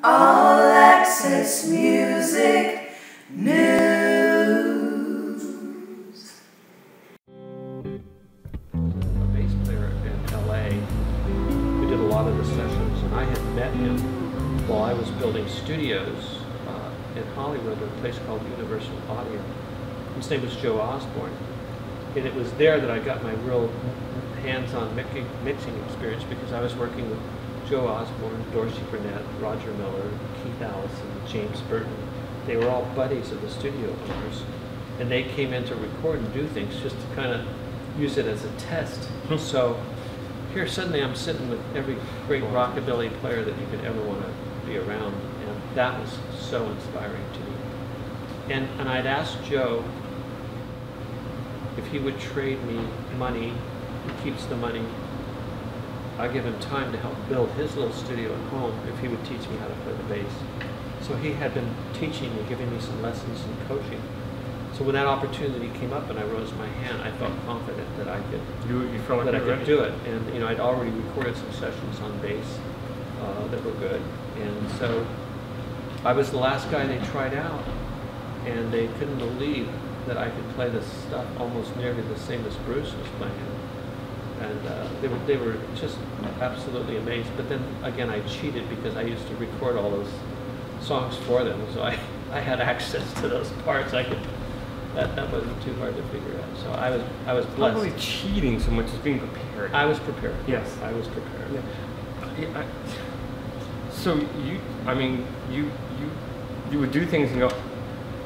All Access Music News. A bass player in LA who did a lot of the sessions, and I had met him while I was building studios in Hollywood at a place called Universal Audio. His name was Joe Osborne, and it was there that I got my real hands-on mixing experience, because I was working with Joe Osborne, Dorsey Burnett, Roger Miller, Keith Allison, James Burton. They were all buddies of the studio owners, and they came in to record and do things just to kind of use it as a test. So here suddenly I'm sitting with every great rockabilly player that you could ever want to be around, and that was so inspiring to me. And I'd asked Joe if he would trade me money. He keeps the money. I give him time to help build his little studio at home if he would teach me how to play the bass. So he had been teaching me, giving me some lessons and coaching. So when that opportunity came up and I rose my hand, I felt confident that I could, that I could do it. And you know, I'd already recorded some sessions on bass that were good. And so I was the last guy they tried out, and they couldn't believe that I could play this stuff almost nearly the same as Bruce was playing it. And they were just absolutely amazed. But then again, I cheated because I used to record all those songs for them, so I had access to those parts. I could that wasn't too hard to figure out. So I was blessed. Not really cheating so much as being prepared. I was prepared. Yes, I was prepared. Yeah. So you would do things and go,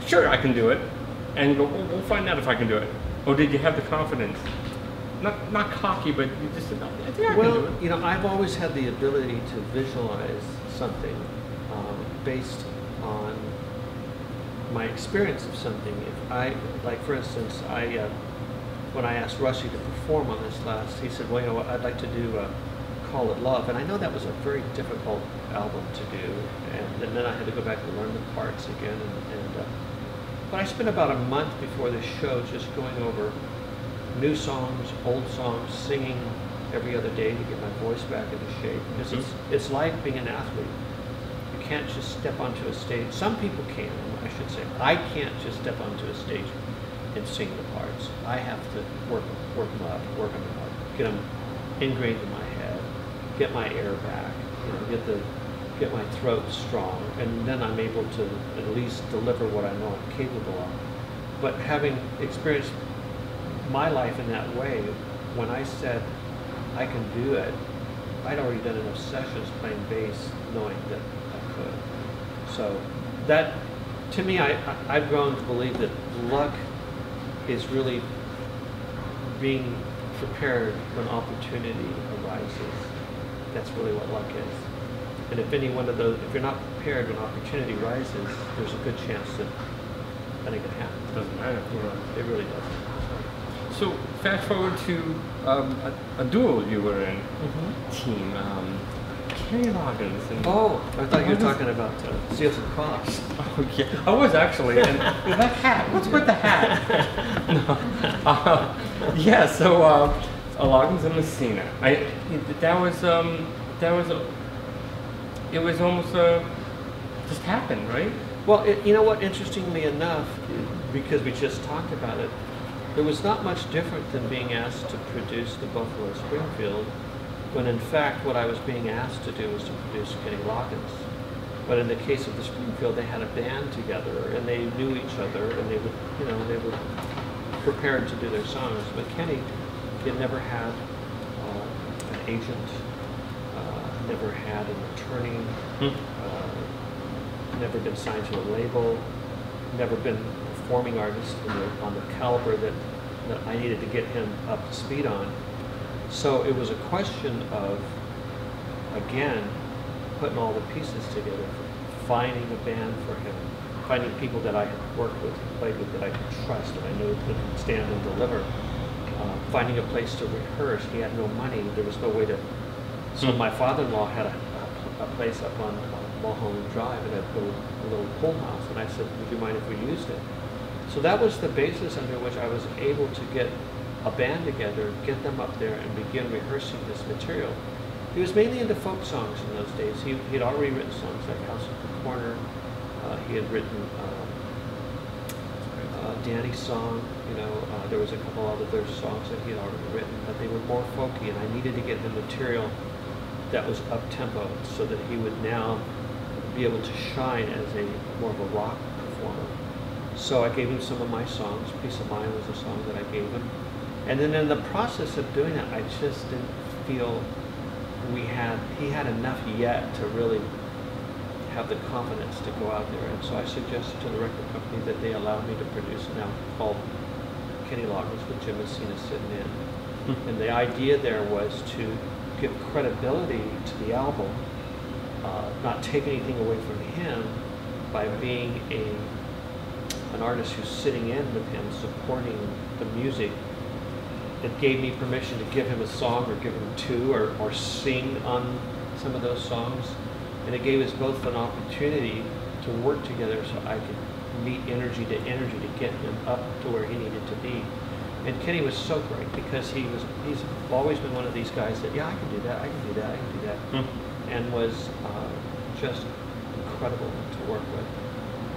sure, I can do it, and you go, well, we'll find out if I can do it. Or did you have the confidence? Not cocky, but you just said, I think I can do it. You know, I've always had the ability to visualize something based on my experience of something. If I, like for instance, when I asked Rusty to perform on this last, he said, well, you know what, I'd like to do Call It Love. And I know that was a very difficult album to do. And then I had to go back and learn the parts again. But I spent about a month before the show just going over new songs, old songs, singing every other day to get my voice back into shape. Because it's like being an athlete. You can't just step onto a stage. Some people can, I should say. I can't just step onto a stage and sing the parts. I have to work them up, get them ingrained in my head, get my air back, you know, get my throat strong, and then I'm able to at least deliver what I know I'm capable of. But having experienced my life in that way, when I said I can do it, I'd already done enough sessions playing bass knowing that I could. So that, to me, I've grown to believe that luck is really being prepared when opportunity arises. That's really what luck is. And if any one of those, if you're not prepared when opportunity rises, there's a good chance that anything can happen. It doesn't matter. Yeah, it really doesn't. So fast forward to a duo you were in, team, Kenny Loggins. And oh, I thought you were talking about Seals and Crofts. Oh yeah, I was actually. And that hat, what's with the hat? No. Yeah, so Loggins and Messina. It was almost just happened, right? Well, you know what? Interestingly enough, because we just talked about it, there was not much different than being asked to produce the Buffalo Springfield, when in fact what I was being asked to do was to produce Kenny Loggins. But in the case of the Springfield, they had a band together and they knew each other, and they were prepared to do their songs. But Kenny had never had an agent, never had an attorney, never been signed to a label, never been performing artist on the caliber that I needed to get him up to speed on. So it was a question of, again, putting all the pieces together, finding a band for him, finding people that I had worked with, played with, that I could trust, and I knew could stand and deliver. Finding a place to rehearse. He had no money. There was no way to. So my father-in-law had a place up on Mulholland Drive, and a little pool house, and I said, would you mind if we used it? So that was the basis under which I was able to get a band together, get them up there, and begin rehearsing this material. He was mainly into folk songs in those days. He'd already written songs like House at the Corner. He had written Danny's song. There was a couple other songs that he had already written, but they were more folky, and I needed to get the material that was up-tempo so that he would now be able to shine as a more of a rock performer. So I gave him some of my songs. Peace of Mind was a song that I gave him. And then in the process of doing that, I just didn't feel he had enough yet to really have the confidence to go out there. And so I suggested to the record company that they allow me to produce an album called Kenny Loggins with Jim Messina sitting in. And the idea there was to give credibility to the album, not take anything away from him by being an artist who's sitting in with him, supporting the music. It gave me permission to give him a song or give him two or sing on some of those songs. And it gave us both an opportunity to work together so I could meet energy to get him up to where he needed to be. And Kenny was so great because he's always been one of these guys that, yeah, I can do that, I can do that, I can do that. And was just incredible to work with.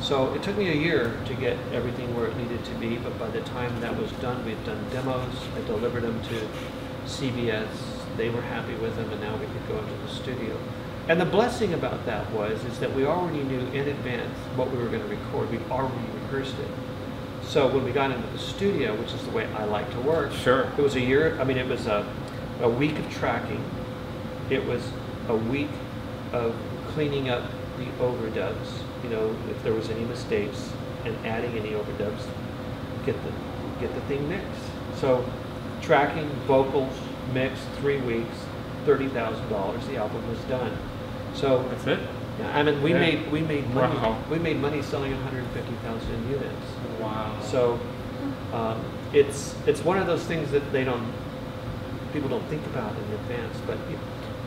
So it took me a year to get everything where it needed to be, but by the time that was done, we'd done demos, I delivered them to CBS, they were happy with them, and now we could go into the studio. And the blessing about that is that we already knew in advance what we were going to record. We'd already rehearsed it. So when we got into the studio, which is the way I like to work, sure, it was a year, it was a week of tracking. It was a week of cleaning up the overdubs, if there was any mistakes, and adding any overdubs, get the thing mixed. So tracking, vocals, mixed, 3 weeks, $30,000, the album was done. So that's it. Yeah, we made money. Wow. We made money selling 150,000 units. Wow. So it's one of those things that people don't think about in advance. But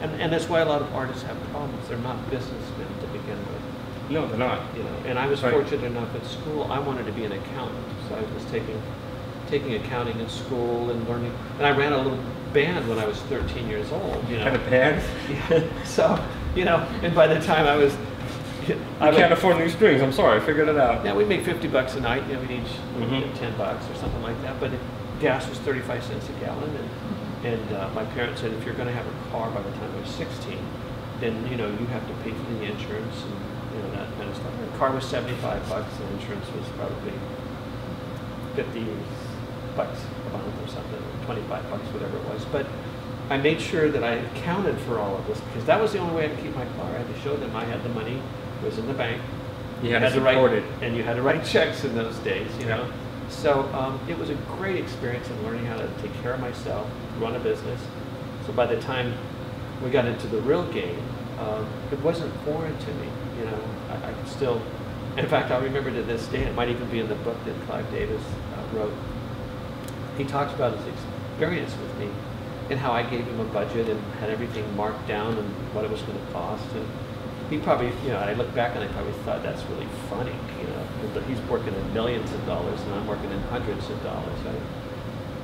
and that's why a lot of artists have problems. They're not businessmen to begin with. No, they're not. And I was fortunate enough at school. I wanted to be an accountant, so I was taking accounting in school and learning. And I ran a little band when I was 13 years old. Had a band? Yeah. So and by the time I was, I can't afford new strings. I'm sorry, I figured it out. Yeah, we'd make $50 a night. We'd each get $10 or something like that. But gas was 35 cents a gallon, and my parents said if you're going to have a car by the time I was 16, then you have to pay for the insurance and that kind of stuff. The car was $75, and insurance was probably $50 a month or something, $25, whatever it was. But I made sure that I accounted for all of this because that was the only way I could keep my car. I had to show them I had the money, it was in the bank. You had to support it. And you had to write checks in those days, So it was a great experience in learning how to take care of myself, run a business. So by the time we got into the real game, it wasn't foreign to me. I could still, in fact, I remember to this day, it might even be in the book that Clive Davis wrote. He talks about his experience with me and how I gave him a budget and had everything marked down and what it was going to cost. And he probably, I look back and I probably thought that's really funny, but he's working in millions of dollars and I'm working in hundreds of dollars. Right?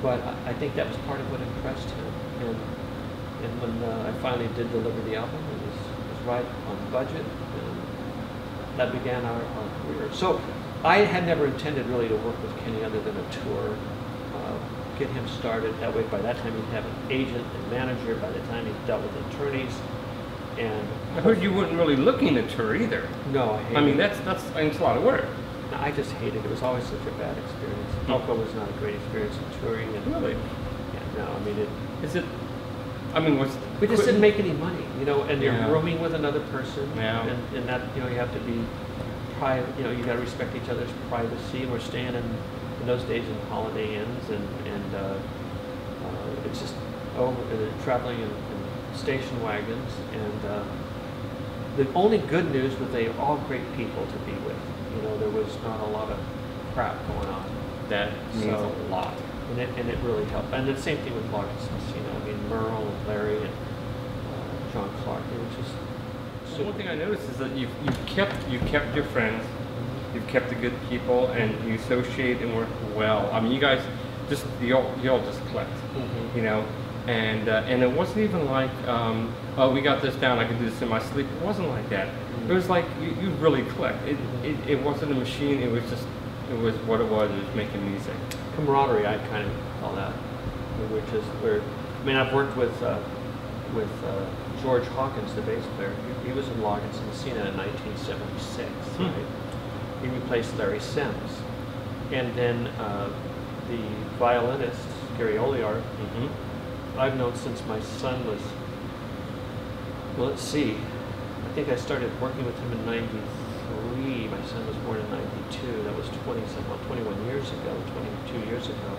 But I think that was part of what impressed him. And when I finally did deliver the album, it was right on budget, and that began our career. So I had never intended really to work with Kenny other than a tour, get him started. That way, by that time, he'd have an agent and manager. By the time he dealt with attorneys, and I heard you weren't really looking to tour either. No, I hated that's a lot of work. No, I just hated it. It was always such a bad experience. Alco was not a great experience in touring. And really? Yeah, no, Is it? We just didn't make any money, and you're Yeah. rooming with another person, Yeah. and that, you have to be private, you got to respect each other's privacy. We're staying in those days in Holiday Inns, and it's just traveling in station wagons, and the only good news was they were all great people to be with. There was not a lot of crap going on. That means a lot. And it really helped. And the same thing with Loggins, Merle and Larry and John Clark. It was just. So one thing I noticed is that you've kept your friends, you've kept the good people, and you associate and work well. You guys you all just clicked. And it wasn't even like, oh, we got this down, I can do this in my sleep. It wasn't like that. It was like you really clicked. It wasn't a machine. It was just, it was what it was. It was making music. Camaraderie, I kind of call that, which is where, I mean, I've worked with George Hawkins, the bass player. He was in Loggins and Messina in 1976. Right? He replaced Larry Sims, and then the violinist Gary Oliard. I've known since my son was, well, let's see, I think I started working with him in '93. My son was born in '92. That was 21 years ago, 22 years ago.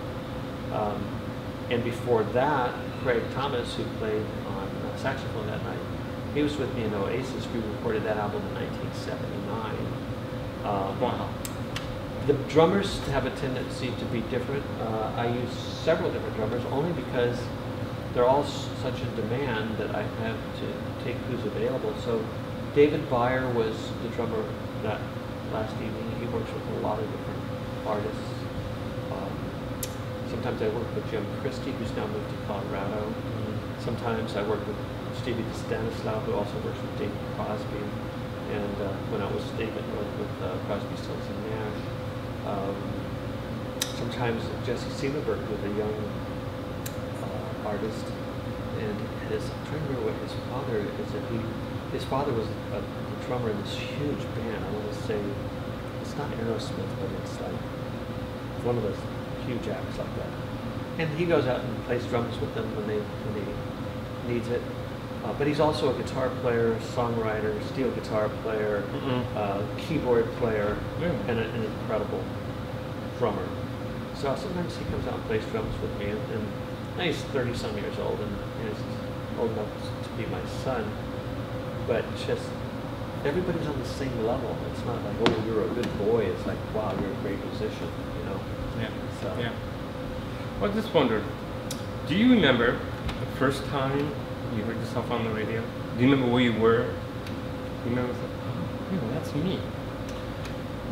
And before that, Craig Thomas, who played on saxophone that night, he was with me in Oasis. We recorded that album in 1979. Wow. The drummers have a tendency to be different. I use several different drummers only because they're all such in demand that I have to take who's available. So David Byer was the drummer that last evening. He works with a lot of different artists. Sometimes I work with Jim Christie, who's now moved to Colorado. Sometimes I work with Stevie DeStanislaw, who also works with David Crosby. And when I was David, with Crosby, Stills, and Nash. Sometimes Jesse Seelenberg was a young artist, and I'm trying to remember what his father is. His father was a drummer in this huge band. I want to say it's not Aerosmith, but it's like one of those huge acts like that. And he goes out and plays drums with them when he needs it. But he's also a guitar player, songwriter, steel guitar player, keyboard player, and an incredible drummer. So sometimes he comes out and plays drums with me, and now he's 30-some years old, and he's old enough to be my son. But just everybody's on the same level. It's not like, oh, you're a good boy. It's like, wow, you're a great musician, you know? Yeah. So. Yeah. Well, I just wondered, do you remember the first time you heard yourself on the radio? Do you remember where you were? Do you remember, oh, that's me?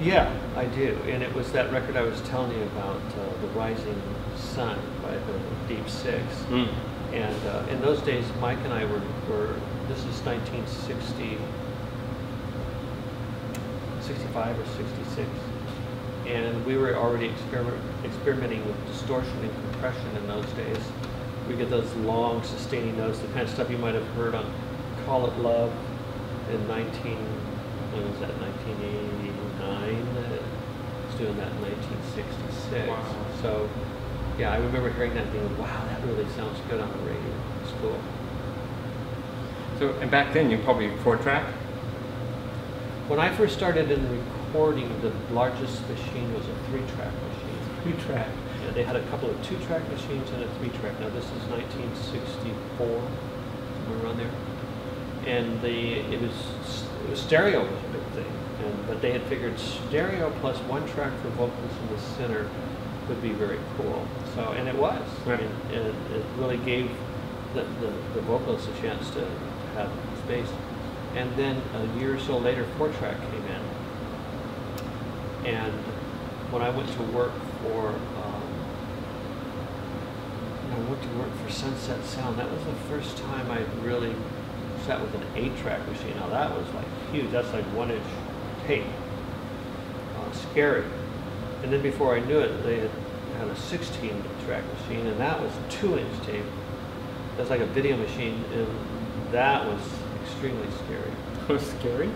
Yeah, I do. And it was that record I was telling you about, The Rising Sun by the Deep Six. And in those days, Mike and I were this is 1960, 65 or 66. And we were already experimenting with distortion and compression in those days. We get those long sustaining notes, the kind of stuff you might have heard on Call It Love in 1989. It's doing that in 1966. Wow. So, yeah, I remember hearing that and thinking, wow, that really sounds good on the radio. It's cool. So, and back then you probably 4-track? When I first started in recording, the largest machine was a 3-track machine. 3-track. Yeah, they had a couple of 2-track machines and a 3-track. Now this is 1964, somewhere around there. And it was stereo was a big thing. But they had figured stereo plus 1 track for vocals in the center would be very cool. So, and it was. Right. I mean, it really gave the vocalists a chance to have space. And then a year or so later, 4-track came in. And when I went to work for Sunset Sound, that was the first time I really sat with an 8-track machine. Now that was like huge. That's like 1-inch tape. Scary. And then before I knew it, they had a 16-track machine, and that was 2-inch tape. That's like a video machine, and that was extremely scary. It was scary?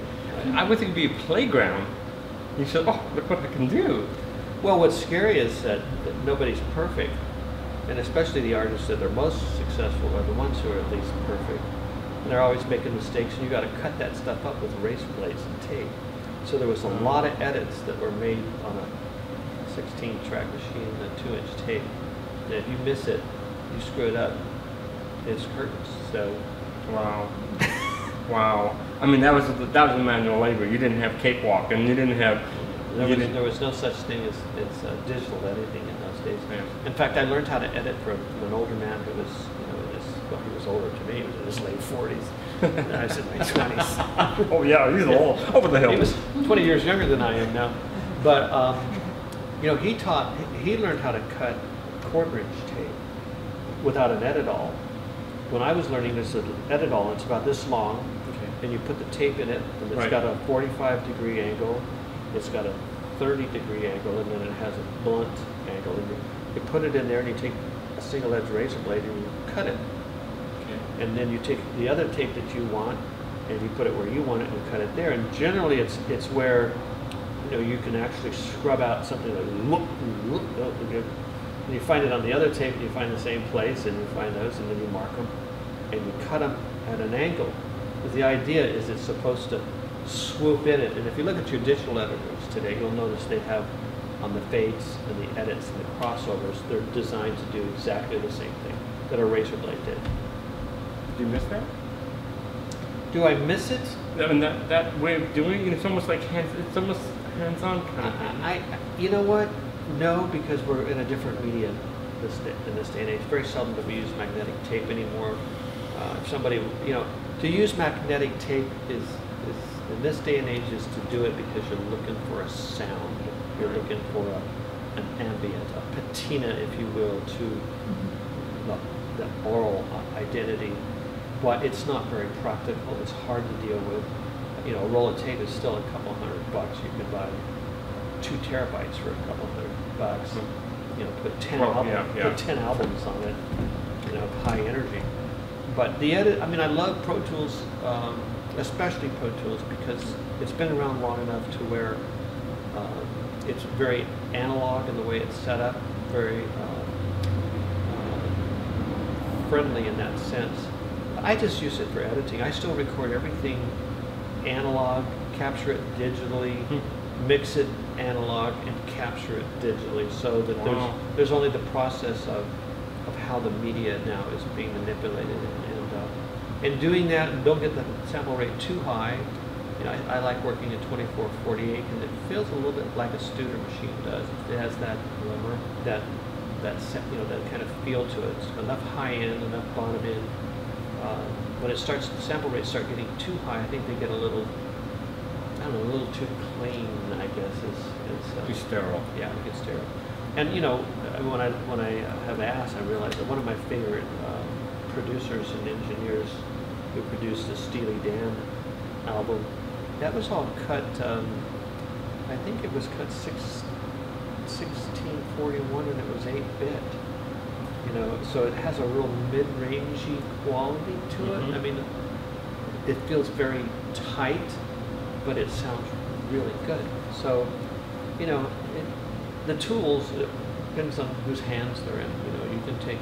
I would think it'd be a playground. You said, oh, look what I can do. Well, what's scary is that nobody's perfect. And especially the artists that are most successful are the ones who are at least perfect. And they're always making mistakes, and you got to cut that stuff up with razor blades and tape. So there was a lot of edits that were made on a 16-track machine, a 2-inch tape. And if you miss it, you screw it up, it's curtains. So, wow. Wow. I mean, that was a manual labor. You didn't have cakewalk, and you didn't have. There was no such thing as digital editing in those days. Yeah. In fact, I learned how to edit from an older man who was, he was older to me. He was in his late 40s. And I was in my 20s. Oh yeah, he's old. Over the hill. He was 20 years younger than I am now. But he learned how to cut 1/4-inch tape without an edit all. when I was learning this edit all, it's about this long, Okay. and you put the tape in it, and it's Right. got a 45-degree angle, it's got a 30-degree angle, and then it has a blunt angle. And you put it in there, and you take a single-edged razor blade, and you cut it. Okay. And then you take the other tape that you want, and you put it where you want it, and you cut it there. And generally, it's where you can actually scrub out something like whoop, whoop, whoop, whoop. And you find it on the other tape, and you find the same place, and you find those, and then you mark them, and you cut them at an angle. But the idea is it's supposed to swoop in it. And if you look at your digital editors today, you'll notice they have on the fades and the edits and the crossovers, they're designed to do exactly the same thing that a razor blade did. Did you miss that? Do I miss it? I mean, that way of doing it, it's almost like it's almost hands-on kind of thing. You know what? No, because we're in a different media in this day and age. Very seldom do we use magnetic tape anymore. If somebody, to use magnetic tape is in this day and age is to do it because you're looking for a sound. You're looking for an ambient, a patina, if you will, to the oral identity. But it's not very practical. It's hard to deal with. A roll of tape is still a couple $100. You can buy 2 terabytes for a couple $100. Put 10 put 10 albums on it. High energy. But the edit, I love Pro Tools, especially Pro Tools, because it's been around long enough to where it's very analog in the way it's set up, very friendly in that sense. I just use it for editing. I still record everything analog, capture it digitally, mix it analog, and capture it digitally, so that there's only the process of how the media now is being manipulated, and doing that, and don't get the sample rate too high. I like working at 24/48, and it feels a little bit like a Studer machine does. It has that kind of feel to it. It's enough high end, enough bottom end. When the sample rates start getting too high, I think they get a little too clean, I guess. Too sterile. Yeah, it gets sterile. And when I have asked, I realized that one of my favorite producers and engineers who produced the Steely Dan album, that was all cut, I think it was cut 1641, and it was 8-bit. So it has a real mid-rangey quality to it. It feels very tight, but it sounds really good. So, the tools, it depends on whose hands they're in. You can take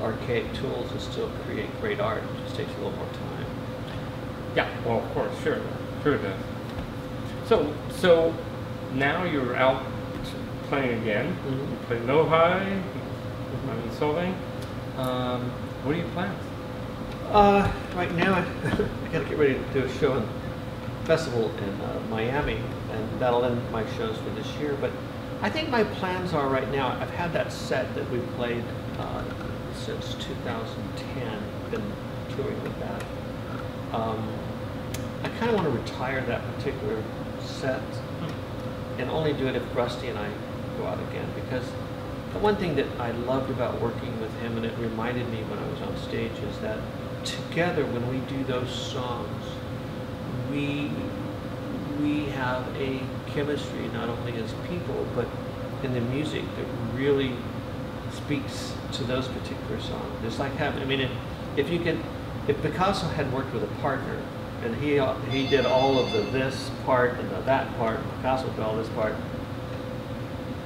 archaic tools and still create great art. It just takes a little more time. Yeah, well, of course, sure it does. So now you're out playing again. You play Novi, Solving. What are your plans? Right now, I got to get ready to do a show in festival in Miami, and that'll end my shows for this year. But I think my plans are right now, I've had that set that we've played since 2010, been touring with that. I kind of want to retire that particular set and only do it if Rusty and I go out again, because the one thing that I loved about working with him, and it reminded me when I was on stage, is that together when we do those songs, we have a chemistry, not only as people, but in the music, that really speaks to those particular songs. It's like having, if Picasso had worked with a partner, and he did all of this part and that part, and Picasso did all this part,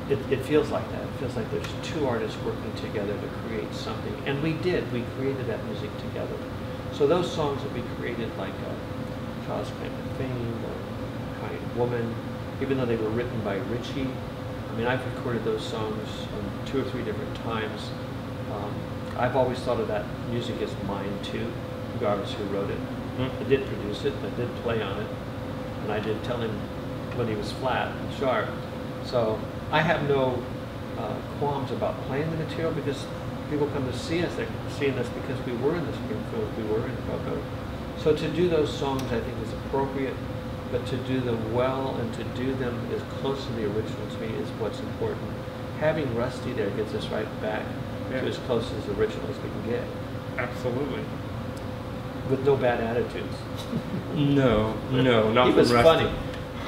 it feels like that. It feels like there's 2 artists working together to create something. And we created that music together. So those songs that we created, like Child's Claim to Fame or Kind Woman, even though they were written by Ritchie, I've recorded those songs 2 or 3 different times. I've always thought of that music as mine too, regardless who wrote it. I did produce it, I did play on it, and I did tell him when he was flat and sharp. So I have no qualms about playing the material, because people come to see us. They're seeing us because we were in the Springfield, we were in Cocoa. So to do those songs, I think, is appropriate, but to do them well and to do them as close to the original to me is what's important. Having Rusty there gets us right back to as close as the original as we can get. Absolutely. With no bad attitudes. No, not He from was Rusty. funny.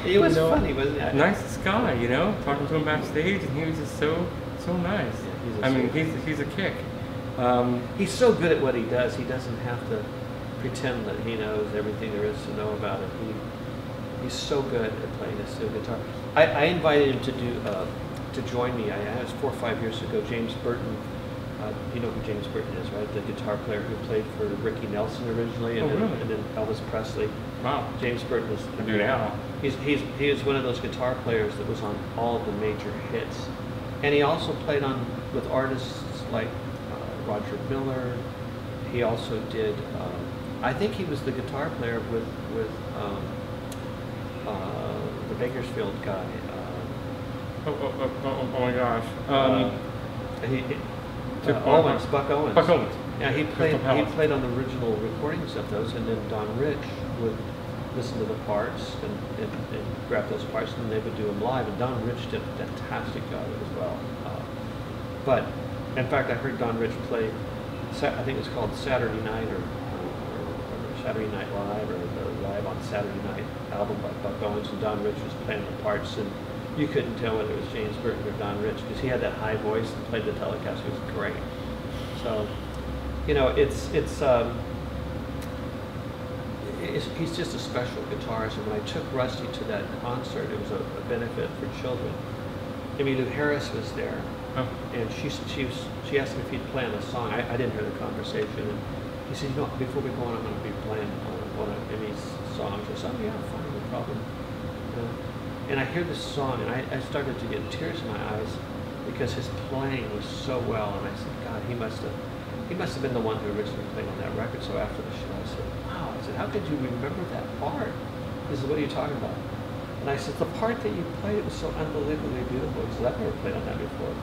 He was funny, wasn't he? Nicest guy, you know. Talking to him backstage, and he was just so nice. Yeah, he's a kick. He's so good at what he does. He doesn't have to pretend that he knows everything there is to know about it. He's so good at playing his steel guitar. I invited him to join me. It was 4 or 5 years ago. James Burton. You know who James Burton is, right? The guitar player who played for Ricky Nelson originally, and, really? and then Elvis Presley. Wow. James Burton is. I do now. He is one of those guitar players that was on all of the major hits, and he also played with artists like Roger Miller. He also did. I think he was the guitar player with the Bakersfield guy. Oh my gosh. Buck Owens. Buck Owens. Yeah, he played on the original recordings of those, and then Don Rich would listen to the parts and grab those parts, and they would do them live. And Don Rich did a fantastic job as well. But in fact, I heard Don Rich play. I think it was called Saturday Night or Saturday Night Live, or the Live on Saturday Night album by Buck Owens, and Don Rich was playing the parts, and you couldn't tell whether it was James Burton or Don Rich because he had that high voice and played the Telecaster. It was great. So, you know, he's just a special guitarist. And when I took Rusty to that concert, it was a benefit for children. Emmylou Harris was there, and she asked me if he'd play on a song. I didn't hear the conversation, and he said, you know, before we go on, I'm going to be playing one of Emmy's songs. I said, oh yeah, fine, no problem. You know? And I hear this song, and I started to get tears in my eyes because his playing was so well. And I said, God, he must have been the one who originally played on that record. So after the show, I said, wow. I said, how could you remember that part? He said, what are you talking about? And I said, the part that you played, it was so unbelievably beautiful. He said, I've never played on that before.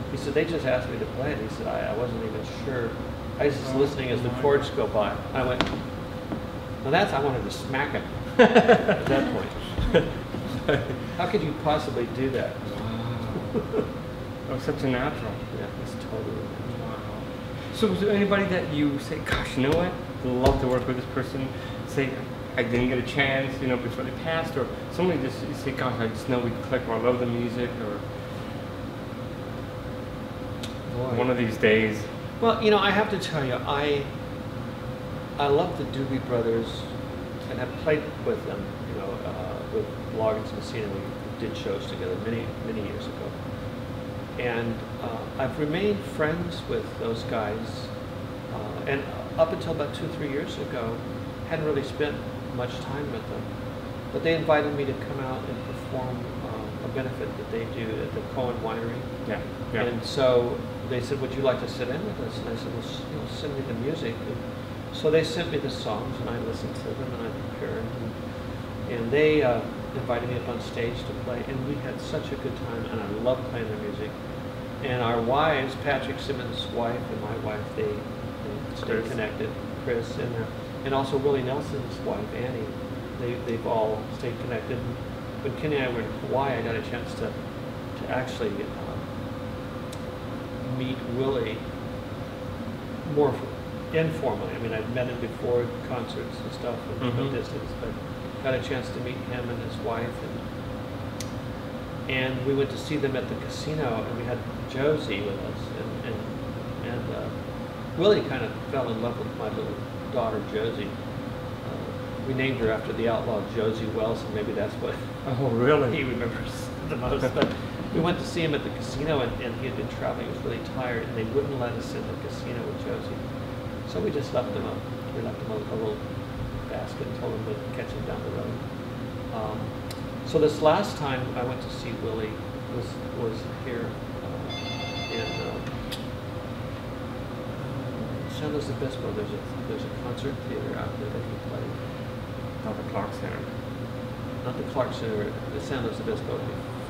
He said, they just asked me to play it. He said, I wasn't even sure. I was just listening as the chords go by. I went, well, I wanted to smack him at that point. How could you possibly do that? Wow. Oh, such a natural. Yeah, it's totally natural. Wow. So is there anybody that you say, gosh, you know what? I'd love to work with this person. Say, I didn't get a chance, you know, before they passed, or somebody just you say, gosh, I just know we click, or I love the music, or Boy. One of these days. Well, you know, I have to tell you, I love the Doobie Brothers, and have played with them, you know, with Loggins and Messina. We did shows together many years ago. And I've remained friends with those guys, and up until about 2 or 3 years ago, hadn't really spent much time with them. But they invited me to come out and perform a benefit that they do at the Cohen Winery. Yeah. And so they said, would you like to sit in with us? And I said, well, you know, send me the music. And so they sent me the songs, and I listened to them, and I prepared. And they invited me up on stage to play, and we had such a good time, and I love playing their music. And our wives, Patrick Simmons' wife and my wife, they stayed connected. Chris and also Willie Nelson's wife, Annie, they've all stayed connected. When Kenny and I were in Hawaii, I got a chance to actually meet Willie more informally. I mean, I'd met him before concerts and stuff from a distance, but got a chance to meet him and his wife, and we went to see them at the casino, and we had Josie with us, and Willie kind of fell in love with my little daughter Josie. We named her after the outlaw Josie Wells, and maybe that's what he remembers the most. But we went to see him at the casino, and he had been traveling. He was really tired, and they wouldn't let us in the casino with Josie. So we just left him a little basket and told him to catch him down the road. So this last time I went to see Willie was here in San Luis Obispo. There's a concert theater out there that he played. Not the Clark Center. Not the Clark Center, the San Luis Obispo,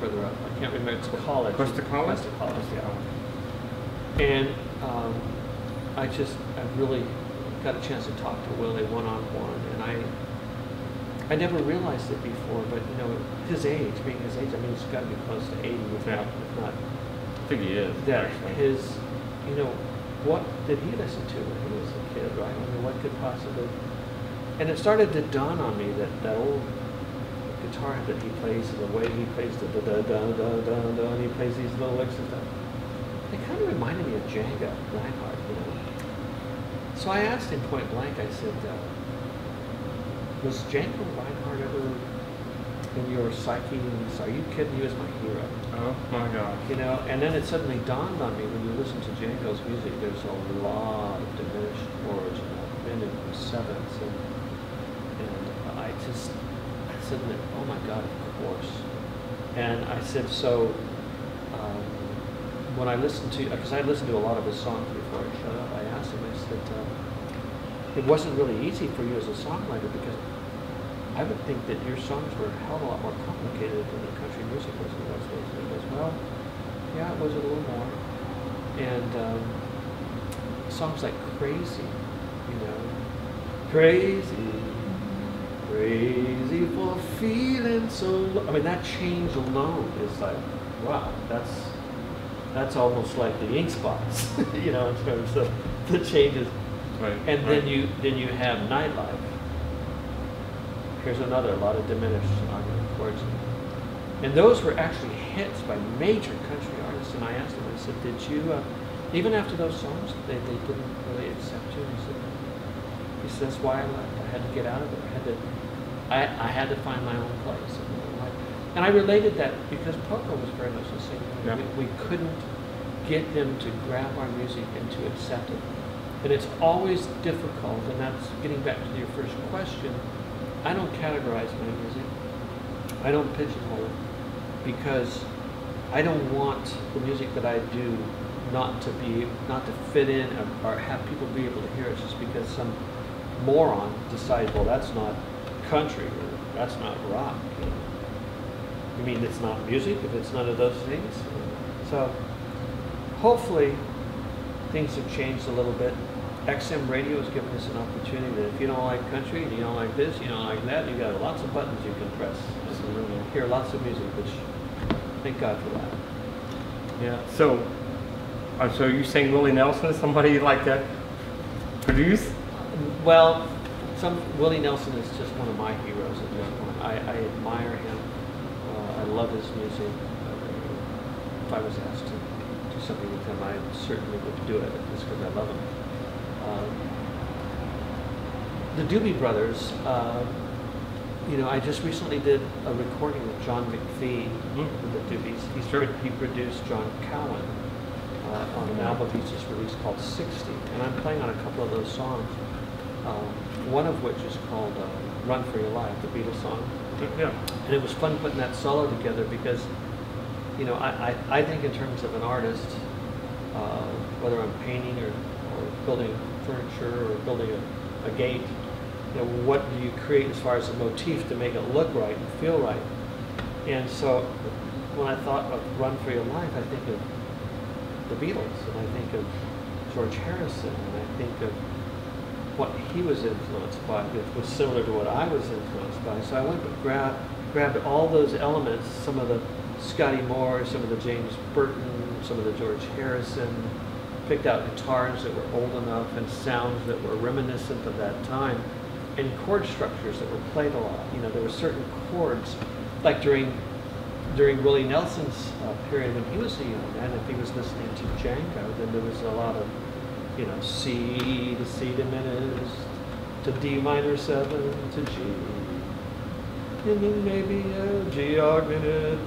further up. I can't remember. It's college. Costa College? Costa College, yeah. And I really got a chance to talk to Willie one-on-one, and I never realized it before, but you know, being his age, I mean, he's got to be close to 80, if not. I think he is. That actually. his, you know, what did he listen to when he was a kid, right? I mean, what could possibly... And it started to dawn on me that that old guitar that he plays, and the way he plays the da-da-da-da-da-da, and he plays these little licks and stuff, it kind of reminded me of Django Reinhardt, you know. So I asked him point blank, I said, was Django Reinhardt ever in your psyche? And he said, are you kidding? He was my hero. Oh my God. You know, and then it suddenly dawned on me, when you listen to Django's music, there's a lot of diminished chords and minimum sevenths, and I said, oh my God, of course. And I said, so when I listened to, because I listened to a lot of his songs before I shut up, I asked him, I said, it wasn't really easy for you as a songwriter, because I would think that your songs were a hell of a lot more complicated than the country music was in those days. And he goes, well, yeah, it was a little more. And songs like Crazy, you know, crazy, crazy for feeling so low. I mean, that change alone is like, wow, that's almost like the ink spots, you know, in terms of the changes. Right. And then you have Nightlife. Here's another, a lot of diminished chords. And those were actually hits by major country artists. And I asked him, I said, did you, even after those songs, they didn't really accept you? And he said, that's why I left. I had to get out of it. I had to find my own place. And I related that because Poco was very much the same way. Yeah. We couldn't get them to grab our music and to accept it. And it's always difficult, and that's getting back to your first question. I don't categorize my music. I don't pigeonhole it, because I don't want the music that I do not to fit in or have people be able to hear it just because some moron decides, well, that's not country or that's not rock. You know? You mean it's not music if it's none of those things? So hopefully things have changed a little bit. XM radio has given us an opportunity that if you don't like country, and you don't like this, you don't like that, you got lots of buttons you can press. And hear lots of music, which thank God for that. Yeah. So you saying Willie Nelson is somebody like that produce? Well, Willie Nelson is just one of my heroes at this point. I admire him. I love his music. If I was asked to do something with him, I certainly would do it just because I love him. The Doobie Brothers, you know, I just recently did a recording with John McPhee with the Doobies. He produced John Cowan on an album he just released called 60, and I'm playing on a couple of those songs, one of which is called Run For Your Life, the Beatles song. Yeah. And it was fun putting that solo together because, you know, I think in terms of an artist, whether I'm painting or building furniture or building a gate, you know, what do you create as far as a motif to make it look right and feel right? And so when I thought of Run For Your Life, I think of the Beatles, and I think of George Harrison, and I think of what he was influenced by, that was similar to what I was influenced by. So I went and grabbed all those elements, some of the Scotty Moore, some of the James Burton, some of the George Harrison, picked out guitars that were old enough and sounds that were reminiscent of that time, and chord structures that were played a lot. You know, there were certain chords, like during Willie Nelson's period when he was a young man, if he was listening to Django, then there was a lot of, you know, C to C diminished, to D minor 7 to G, and then maybe a G augmented.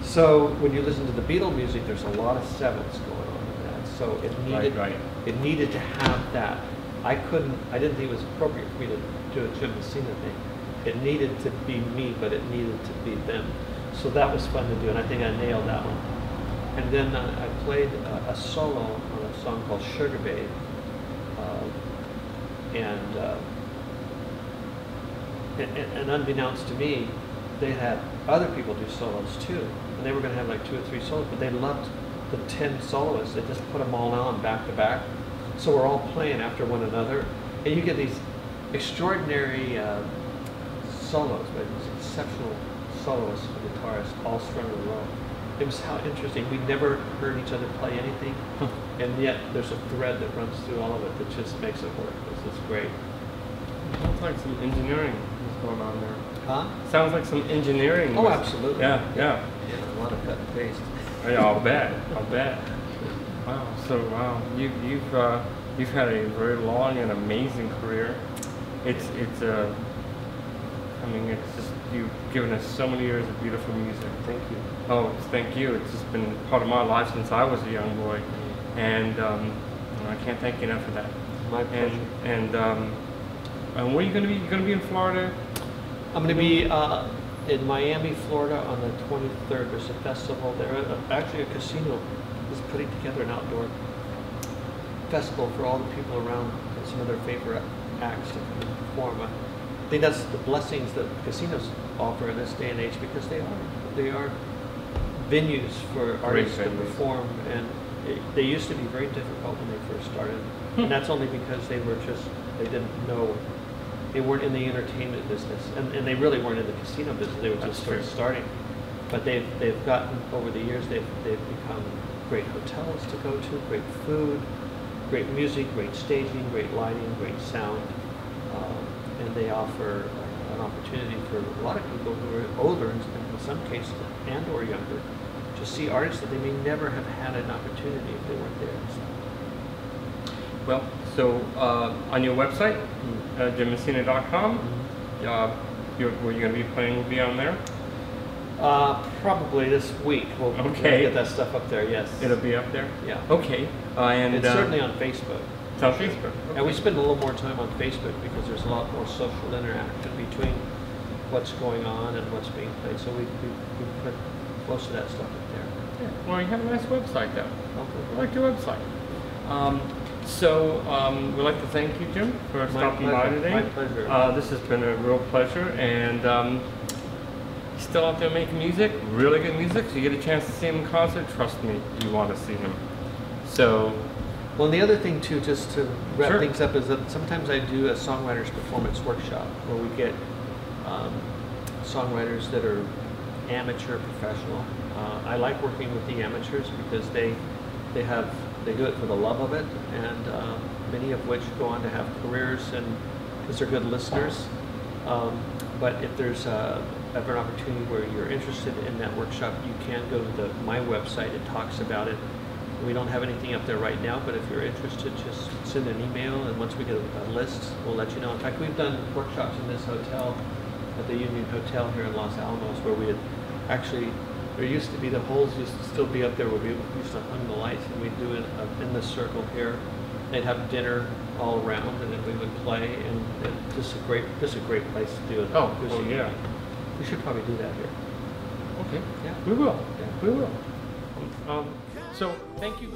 So when you listen to the Beatle music, there's a lot of sevenths going on in that. So it needed to have that. I didn't think it was appropriate for me to do a Jim Messina thing. It needed to be me, but it needed to be them. So that was fun to do, and I think I nailed that one. And then I played a solo on a song called Sugar Babe. And unbeknownst to me, they had other people do solos too. And they were going to have like 2 or 3 solos, but they loved the 10 soloists. They just put them all on back to back. So we're all playing after one another. And you get these extraordinary solos by these exceptional soloists and guitarists all strung in a row. it was how interesting. We'd never heard each other play anything, and yet there's a thread that runs through all of it that just makes it work. This is great. Sounds like some engineering is going on there. Huh? Sounds like some engineering. Oh, absolutely. Yeah. Yeah, a lot of cut and paste. Yeah, I'll bet. Wow. So wow, you've had a very long and amazing career. It's I mean, it's just you've given us so many years of beautiful music. Thank you. Oh, thank you. It's just been part of my life since I was a young boy, and I can't thank you enough for that. My pleasure. And where are you going to be? You're going to be in Florida? I'm going to be in Miami, Florida on the 23rd. There's a festival there. Actually, a casino is putting together an outdoor festival for all the people around and some of their favorite acts to come and perform. I think that's the blessings that casinos offer in this day and age, because they are venues for artists to perform, and they used to be very difficult when they first started. And that's only because they didn't know, they weren't in the entertainment business, and they really weren't in the casino business. They were just sort of starting. But they've gotten, over the years, they've become great hotels to go to, great food, great music, great staging, great lighting, great sound, and they offer an opportunity for a lot of people who are older, and in some cases, and or younger, to see artists that they may never have had an opportunity if they weren't there. So. Well, so on your website, jimmessina.com, where you're going to be playing will be on there? Probably this week. We'll get that stuff up there, yes. It'll be up there? Yeah. Okay. And it's certainly on Facebook. It's on Facebook. Okay. And we spend a little more time on Facebook because there's a lot more social interaction between what's going on and what's being played. So we put most of that stuff up there. Yeah. Well, you have a nice website, though. Okay. I like your website. We'd like to thank you, Jim, for stopping by today. My pleasure. This has been a real pleasure, and he's still out there making music, really good music. So you get a chance to see him in concert, trust me, you want to see him. So. Well, and the other thing too, just to wrap Sure. things up, is that sometimes I do a songwriters performance workshop where we get songwriters that are amateur, professional. I like working with the amateurs because they do it for the love of it, and many of which go on to have careers, and because they're good listeners. But if there's ever an opportunity where you're interested in that workshop, you can go to my website. It talks about it. We don't have anything up there right now, but if you're interested, just send an email, and once we get a list, we'll let you know. In fact, we've done workshops in this hotel, at the Union Hotel here in Los Alamos, where we had actually, there used to be, the holes used to still be up there where we used to hang the lights, and we'd do it in this circle here. They'd have dinner all around, and then we would play, and just a great place to do it. Oh, yeah. We should probably do that here. Okay. Yeah. We will. Yeah. We will. So, thank you.